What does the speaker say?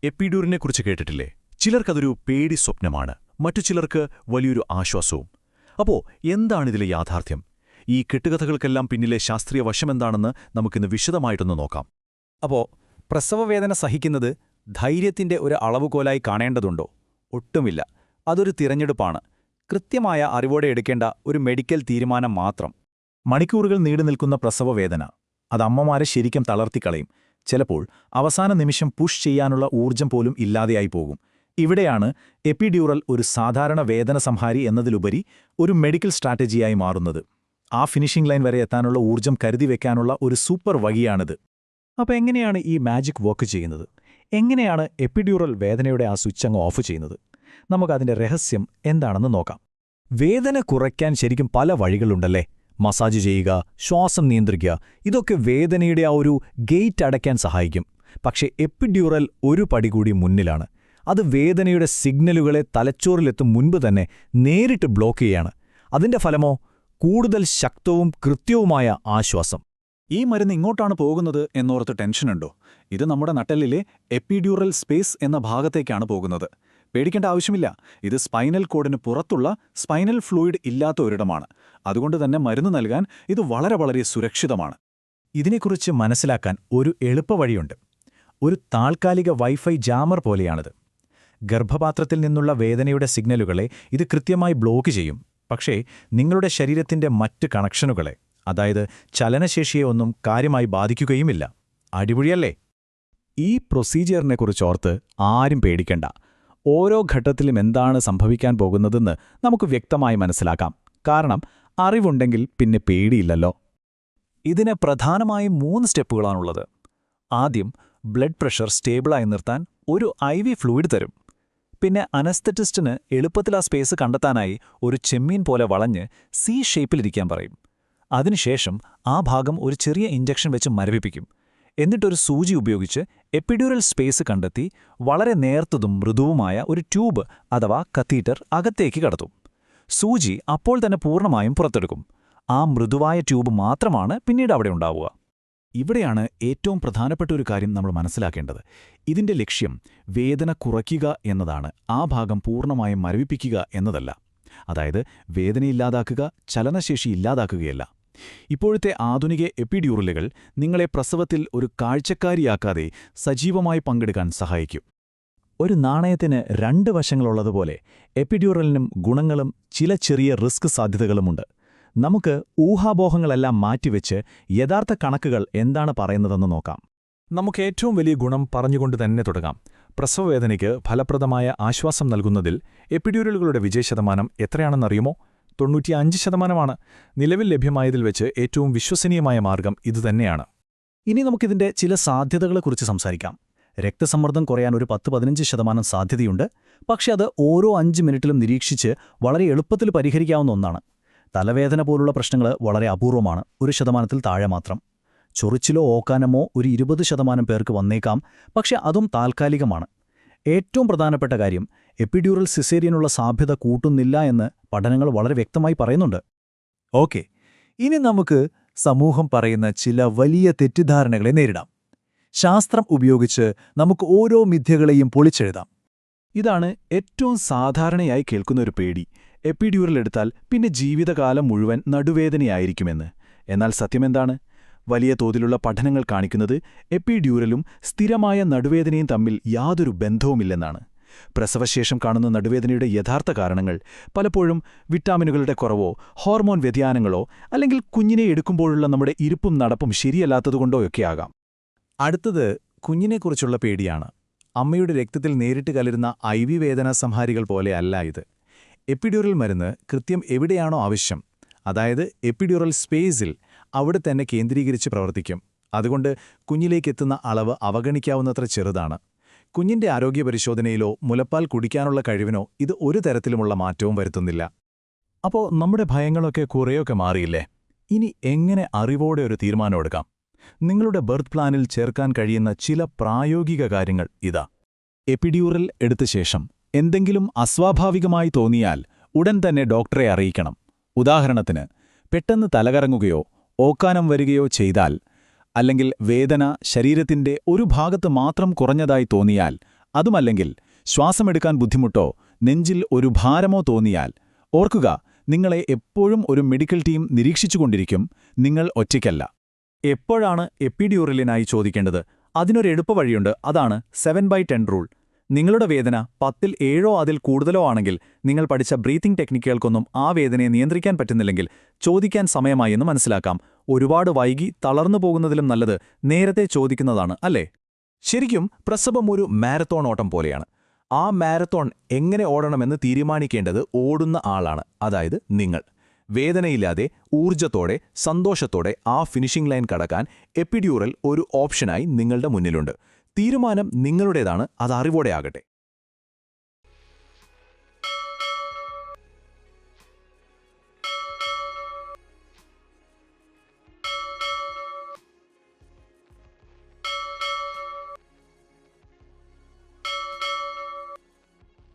എപ്പിഡ്യൂറിനെക്കുറിച്ച് കേട്ടിട്ടില്ലേ? ചിലർക്കതൊരു പേടി സ്വപ്നമാണ്, മറ്റു ചിലർക്ക് വലിയൊരു ആശ്വാസവും. അപ്പോ എന്താണിതിലെ യാഥാർത്ഥ്യം? ഈ കെട്ടുകഥകൾക്കെല്ലാം പിന്നിലെ ശാസ്ത്രീയ വശമെന്താണെന്ന് നമുക്കിന്ന് വിശദമായിട്ടൊന്ന് നോക്കാം. അപ്പോ പ്രസവവേദന സഹിക്കുന്നത് ധൈര്യത്തിന്റെ ഒരു അളവുകോലായി കാണേണ്ടതുണ്ടോ? ഒട്ടുമില്ല. അതൊരു തിരഞ്ഞെടുപ്പാണ്. കൃത്യമായ അറിവോടെ എടുക്കേണ്ട ഒരു മെഡിക്കൽ തീരുമാനം മാത്രം. മണിക്കൂറുകൾ നീണ്ടുനിൽക്കുന്ന പ്രസവവേദന അത് അമ്മമാരെ ശരിക്കും തളർത്തിക്കളയും. ചിലപ്പോൾ അവസാന നിമിഷം പുഷ് ചെയ്യാനുള്ള ഊർജം പോലും ഇല്ലാതെയായി പോകും. ഇവിടെയാണ് എപ്പിഡ്യൂറൽ ഒരു സാധാരണ വേദന സംഹാരി എന്നതിലുപരി ഒരു മെഡിക്കൽ സ്ട്രാറ്റജിയായി മാറുന്നത്. ആ ഫിനിഷിംഗ് ലൈൻ വരെ എത്താനുള്ള ഊർജം കരുതിവെക്കാനുള്ള ഒരു സൂപ്പർ വഴിയാണിത്. അപ്പോൾ എങ്ങനെയാണ് ഈ മാജിക് വർക്ക് ചെയ്യുന്നത്? എങ്ങനെയാണ് എപ്പിഡ്യൂറൽ വേദനയുടെ ആ സ്വിച്ച് അങ്ങ് ഓഫ് ചെയ്യുന്നത്? നമുക്കതിന്റെ രഹസ്യം എന്താണെന്ന് നോക്കാം. വേദന കുറയ്ക്കാൻ ശരിക്കും പല വഴികളുണ്ടല്ലേ? മസാജ് ചെയ്യുക, ശ്വാസം നിയന്ത്രിക്കുക, ഇതൊക്കെ വേദനയുടെ ആ ഒരു ഗേറ്റ് അടയ്ക്കാൻ സഹായിക്കും. പക്ഷേ എപ്പിഡ്യൂറൽ ഒരു പടി കൂടി മുന്നിലാണ്. അത് വേദനയുടെ സിഗ്നലുകളെ തലച്ചോറിലെത്തും മുൻപ് തന്നെ നേരിട്ട് ബ്ലോക്ക് ചെയ്യാണ്. അതിന്റെ ഫലമോ കൂടുതൽ ശക്തവും കൃത്യവുമായ ആശ്വാസം. ഈ മരുന്ന് ഇങ്ങോട്ടാണ് പോകുന്നത് എന്നോർത്ത് ടെൻഷനുണ്ടോ? ഇത് നമ്മുടെ നട്ടെല്ലിലെ എപ്പിഡ്യൂറൽ സ്പേസ് എന്ന ഭാഗത്തേക്കാണ് പോകുന്നത്. പേടിക്കേണ്ട ആവശ്യമില്ല. ഇത് സ്പൈനൽ കോഡിന് പുറത്തുള്ള സ്പൈനൽ ഫ്ലൂയിഡ് ഇല്ലാത്ത ഒരിടമാണ്. അതുകൊണ്ട് തന്നെ മരുന്ന് നൽകാൻ ഇത് വളരെ സുരക്ഷിതമാണ്. ഇതിനെക്കുറിച്ച് മനസ്സിലാക്കാൻ ഒരു എളുപ്പവഴിയുണ്ട്. ഒരു താൽക്കാലിക വൈഫൈ ജാമർ പോലെയാണിത്. ഗർഭപാത്രത്തിൽ നിന്നുള്ള വേദനയുടെ സിഗ്നലുകളെ ഇത് കൃത്യമായി ബ്ലോക്ക് ചെയ്യും. പക്ഷേ നിങ്ങളുടെ ശരീരത്തിന്റെ മറ്റ് കണക്ഷനുകളെ, അതായത് ചലനശേഷിയെ ഒന്നും കാര്യമായി ബാധിക്കുകയുമില്ല. അടിപൊളിയല്ലേ? ഈ പ്രൊസീജിയറിനെക്കുറിച്ചോർത്ത് ആരും പേടിക്കണ്ട. ഓരോ ഘട്ടത്തിലും എന്താണ് സംഭവിക്കാൻ പോകുന്നതെന്ന് നമുക്ക് വ്യക്തമായി മനസ്സിലാക്കാം. കാരണം അറിവുണ്ടെങ്കിൽ പിന്നെ പേടിയില്ലല്ലോ. ഇതിന് പ്രധാനമായും 3 സ്റ്റെപ്പുകളാണുള്ളത്. ആദ്യം ബ്ലഡ് പ്രഷർ സ്റ്റേബിളായി നിർത്താൻ ഒരു IV ഫ്ലൂയിഡ് തരും. പിന്നെ അനസ്തെറ്റിസ്റ്റിന് എളുപ്പത്തിൽ ആ സ്പേസ് കണ്ടെത്താനായി ഒരു ചെമ്മീൻ പോലെ വളഞ്ഞ് C ഷേപ്പിലിരിക്കാൻ പറയും. അതിനുശേഷം ആ ഭാഗം ഒരു ചെറിയ ഇഞ്ചക്ഷൻ വെച്ച് മരവിപ്പിക്കും. എന്നിട്ടൊരു സൂചി ഉപയോഗിച്ച് എപ്പിഡ്യൂറൽ സ്പേസ് കണ്ടെത്തി വളരെ നേർത്തതും മൃദുവുമായ ഒരു ട്യൂബ് അഥവാ കത്തീറ്റർ അകത്തേക്ക് കടത്തും. സൂചി അപ്പോൾ തന്നെ പൂർണ്ണമായും പുറത്തെടുക്കും. ആ മൃദുവായ ട്യൂബ് മാത്രമാണ് പിന്നീട് അവിടെ ഉണ്ടാവുക. ഇവിടെയാണ് ഏറ്റവും പ്രധാനപ്പെട്ട ഒരു കാര്യം നമ്മൾ മനസ്സിലാക്കേണ്ടത്. ഇതിന്റെ ലക്ഷ്യം വേദന കുറയ്ക്കുക എന്നതാണ്, ആ ഭാഗം പൂർണ്ണമായും മരവിപ്പിക്കുക എന്നതല്ല. അതായത് വേദനയില്ലാതാക്കുക, ചലനശേഷി ഇല്ലാതാക്കുകയല്ല. ഇപ്പോഴത്തെ ആധുനിക എപ്പിഡ്യൂറലുകൾ നിങ്ങളെ പ്രസവത്തിൽ ഒരു കാഴ്ചക്കാരിയാക്കാതെ സജീവമായി പങ്കെടുക്കാൻ സഹായിക്കും. ഒരു നാണയത്തിന് 2 വശങ്ങളുള്ളതുപോലെ എപ്പിഡ്യൂറലിനും ഗുണങ്ങളും ചില ചെറിയ റിസ്ക് സാധ്യതകളുമുണ്ട്. നമുക്ക് ഊഹാപോഹങ്ങളെല്ലാം മാറ്റിവെച്ച് യഥാർത്ഥ കണക്കുകൾ എന്താണ് പറയുന്നതെന്ന് നോക്കാം. നമുക്ക് ഏറ്റവും വലിയ ഗുണം പറഞ്ഞുകൊണ്ട് തന്നെ തുടങ്ങാം. പ്രസവവേദനയ്ക്ക് ഫലപ്രദമായ ആശ്വാസം നൽകുന്നതിൽ എപ്പിഡ്യൂറലുകളുടെ വിജയശതമാനം എത്രയാണെന്നറിയുമോ? 95%. നിലവിൽ ലഭ്യമായതിൽ വെച്ച് ഏറ്റവും വിശ്വസനീയമായ മാർഗം ഇതുതന്നെയാണ്. ഇനി നമുക്കിതിന്റെ ചില സാധ്യതകളെക്കുറിച്ച് സംസാരിക്കാം. രക്തസമ്മർദ്ദം കുറയാൻ ഒരു 10-15% സാധ്യതയുണ്ട്. പക്ഷെ അത് ഓരോ 5 മിനിറ്റിലും നിരീക്ഷിച്ച് വളരെ എളുപ്പത്തിൽ പരിഹരിക്കാവുന്ന ഒന്നാണ്. തലവേദന പോലുള്ള പ്രശ്നങ്ങൾ വളരെ അപൂർവമാണ്, 1% താഴെ മാത്രം. ചൊറിച്ചിലോ ഓക്കാനമോ ഒരു 20% പേർക്ക് വന്നേക്കാം, പക്ഷെ അതും താൽക്കാലികമാണ്. ഏറ്റവും പ്രധാനപ്പെട്ട കാര്യം, എപ്പിഡ്യൂറൽ സിസേറിയനുള്ള സാധ്യത കൂട്ടുന്നില്ല എന്ന് പഠനങ്ങൾ വളരെ വ്യക്തമായി പറയുന്നുണ്ട്. ഓക്കെ, ഇനി നമുക്ക് സമൂഹം പറയുന്ന ചില വലിയ തെറ്റിദ്ധാരണകളെ നേരിടാം. ശാസ്ത്രം ഉപയോഗിച്ച് നമുക്ക് ഓരോ മിഥ്യകളെയും പൊളിച്ചെഴുതാം. ഇതാണ് ഏറ്റവും സാധാരണയായി കേൾക്കുന്നൊരു പേടി. എപ്പിഡ്യൂറൽ എടുത്താൽ പിന്നെ ജീവിതകാലം മുഴുവൻ നടുവേദനയായിരിക്കുമെന്ന്. എന്നാൽ സത്യമെന്താണ്? വലിയ തോതിലുള്ള പഠനങ്ങൾ കാണിക്കുന്നത് എപ്പിഡ്യൂറലും സ്ഥിരമായ നടുവേദനയും തമ്മിൽ യാതൊരു ബന്ധവുമില്ലെന്നാണ്. പ്രസവശേഷം കാണുന്ന നടുവേദനയുടെ യഥാർത്ഥ കാരണങ്ങൾ പലപ്പോഴും വിറ്റാമിനുകളുടെ കുറവോ ഹോർമോൺ വ്യതിയാനങ്ങളോ അല്ലെങ്കിൽ കുഞ്ഞിനെ എടുക്കുമ്പോഴുള്ള നമ്മുടെ ഇരിപ്പും നടപ്പും ശരിയല്ലാത്തതുകൊണ്ടോയൊക്കെയാകാം. അടുത്തത് കുഞ്ഞിനെക്കുറിച്ചുള്ള പേടിയാണ്. അമ്മയുടെ രക്തത്തിൽ നേരിട്ട് കലരുന്ന IV വേദനാ സംഹാരികൾ പോലെയല്ല ഇത്. എപ്പിഡ്യൂറൽ മരുന്ന് കൃത്യം എവിടെയാണോ ആവശ്യം, അതായത് എപ്പിഡ്യൂറൽ സ്പേസിൽ, അവിടെ തന്നെ കേന്ദ്രീകരിച്ച് പ്രവർത്തിക്കും. അതുകൊണ്ട് കുഞ്ഞിലേക്കെത്തുന്ന അളവ് അവഗണിക്കാവുന്നത്ര ചെറുതാണ്. കുഞ്ഞിന്റെ ആരോഗ്യ പരിശോധനയിലോ മുലപ്പാൽ കുടിക്കാനുള്ള കഴിവിനോ ഇത് ഒരു തരത്തിലുമുള്ള മാറ്റവും വരുത്തുന്നില്ല. അപ്പോൾ നമ്മുടെ ഭയങ്ങളൊക്കെ കുറേയൊക്കെ മാറിയില്ലേ? ഇനി എങ്ങനെ അറിവോടെ ഒരു തീരുമാനമെടുക്കാം? നിങ്ങളുടെ ബർത്ത് പ്ലാനിൽ ചേർക്കാൻ കഴിയുന്ന ചില പ്രായോഗിക കാര്യങ്ങൾ ഇതാ. എപ്പിഡ്യൂറൽ എടുത്ത ശേഷം എന്തെങ്കിലും അസ്വാഭാവികമായി തോന്നിയാൽ ഉടൻ തന്നെ ഡോക്ടറെ അറിയിക്കണം. ഉദാഹരണത്തിന്, പെട്ടെന്ന് തലകറങ്ങുകയോ ഓക്കാനം വരികയോ ചെയ്താൽ, അല്ലെങ്കിൽ വേദന ശരീരത്തിന്റെ ഒരു ഭാഗത്ത് മാത്രം കുറഞ്ഞതായി തോന്നിയാൽ അതുമല്ലെങ്കിൽ ശ്വാസമെടുക്കാൻ ബുദ്ധിമുട്ടോ നെഞ്ചിൽ ഒരു ഭാരമോ തോന്നിയാൽ ഓർക്കുക, നിങ്ങളെ എപ്പോഴും ഒരു മെഡിക്കൽ ടീം നിരീക്ഷിച്ചുകൊണ്ടിരിക്കും. നിങ്ങൾ ഒറ്റയ്ക്കല്ല. എപ്പോഴാണ് എപ്പിഡ്യൂറലിനായി ചോദിക്കേണ്ടത്? അതിനൊരു എളുപ്പവഴിയുണ്ട്. അതാണ് 7/10 റൂൾ. നിങ്ങളുടെ വേദന 10-ൽ 7 അതിൽ കൂടുതലോ ആണെങ്കിൽ, നിങ്ങൾ പഠിച്ച ബ്രീത്തിംഗ് ടെക്നിക്കുകൾക്കൊന്നും ആ വേദനയെ നിയന്ത്രിക്കാൻ പറ്റുന്നില്ലെങ്കിൽ ചോദിക്കാൻ സമയമായി എന്ന് മനസ്സിലാക്കാം. ഒരുപാട് വൈകി തളർന്നു പോകുന്നതിലും നല്ലത് നേരത്തെ ചോദിക്കുന്നതാണ്, അല്ലേ? ശരിക്കും പ്രസവം ഒരു മാരത്തോൺ ഓട്ടം പോലെയാണ്. ആ മാരത്തോൺ എങ്ങനെ ഓടണമെന്ന് തീരുമാനിക്കേണ്ടത് ഓടുന്ന ആളാണ്, അതായത് നിങ്ങൾ. വേദനയില്ലാതെ ഊർജ്ജത്തോടെ സന്തോഷത്തോടെ ആ ഫിനിഷിംഗ് ലൈൻ കടക്കാൻ എപ്പിഡ്യൂറൽ ഒരു ഓപ്ഷനായി നിങ്ങളുടെ മുന്നിലുണ്ട്. തീരുമാനം നിങ്ങളുടേതാണ്, അത് അറിവോടെ ആകട്ടെ.